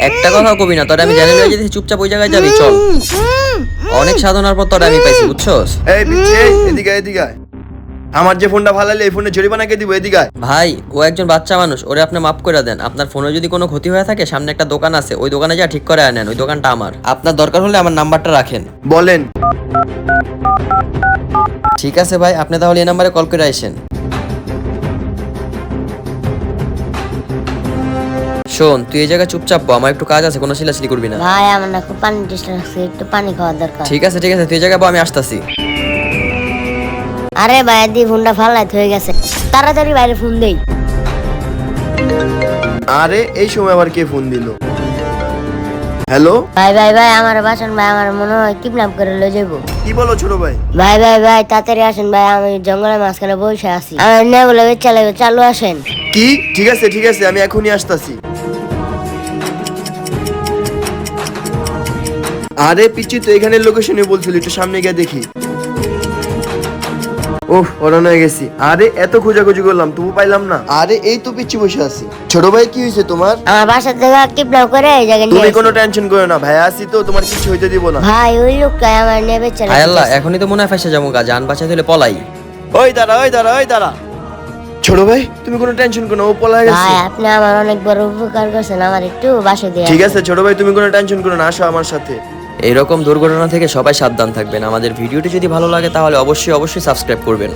একটা কথাও কবি না, তোরে আমি জানি লয়ে যেতে চুপচাপ ওই জায়গায় যাবি, চল। অনেক সাধনার পর তোরে আমি পাইছি, বুঝছস? এই পিচ্ছি, এদিকে এদিকে আয়। আমার যে ফোনটা ফালাইলে এই ফোনে জরিমানা কে দিব? এদিকে আয়। ভাই, ও একজন বাচ্চা মানুষ, ওরে আপনি মাফ করে দেন। আপনার ফোনে যদি কোনো ক্ষতি হয়ে থাকে, সামনে একটা দোকান আছে, ওই দোকানে যা ঠিক করে আনেন, ওই দোকানটা আমার। আপনার দরকার হলে আমার নাম্বারটা রাখেন। বলেন। ঠিক আছে ভাই, আপনি তাহলে এই নাম্বারে কল করে আইসেন। শোন, তুই এই জায়গায় চুপচাপ বল, আমার একটু কাজ আছে, কোনো চিল্লাচিল্লি করবি না। ভাই আমার না খুব পানি টেস্টা লাগছে, একটু পানি খাওয়ার দরকার। ঠিক আছে ঠিক আছে, তুই এই জায়গায় বল, আমি আসতাছি। আরে ভাই দি ফোনটা ফালাই হয়ে গেছে, তাড়াতাড়ি বাইরে ফোন দেই। আরে এই সময় আবার কে ফোন দিল? হ্যালো, ভাই ভাই ভাই আমার বাসন ভাই, আমার মনে হয় কিডন্যাপ করে লয়ে যাবো। কি বলো ছোট ভাই? ভাই ভাই ভাই তাড়াতাড়ি আসেন ভাই, আমি জঙ্গলের মাঝখানে বসে আছি, আমার নেগুলো চালাবে, চালু আসেন। কি? ঠিক আছে আমি এখনই আসতাছি। আরে পিচ্ছি, তো এখানের লোকেশনে বলছিল, একটু সামনে গিয়ে দেখি। ওহ, অরণ হয়ে গেছি। আরে এত খোঁজাখুঁজি করলাম তবু পাইলাম না। আরে এই তো পিচ্ছি বসে আছি। ছোট ভাই কি হয়েছে তোমার? আমার বাসার থেকে কিডন্যাপ করে এই জায়গায় নিয়ে তুমি আসছে। কোনো টেনশন করো না, ভাই আসি তো, তোমার কিছু হইতে দিব না। ভাই ওই লোকটা আমার নেবে চলে হায় আল্লাহ, এখনই তো মনে হয় ফাঁসে যাবো গা, জান বাঁচাতে হলে পলাই। ওই দাঁড়া। ছোট ভাই তুমি কোনো টেনশন করো না, ও পলায় গেছে। ভাই আপনি আমার অনেক বড় উপকার করছেন, আমার একটু বাসা দিয়ে ঠিক আছে ছোট ভাই, তুমি কোনো টেনশন করো না, আসো আমার সাথে। এইরকম দুর্ঘটনা থেকে সবাই সাবধান থাকবেন। আমাদের ভিডিওটি যদি ভালো লাগে তাহলে অবশ্যই সাবস্ক্রাইব করবেন।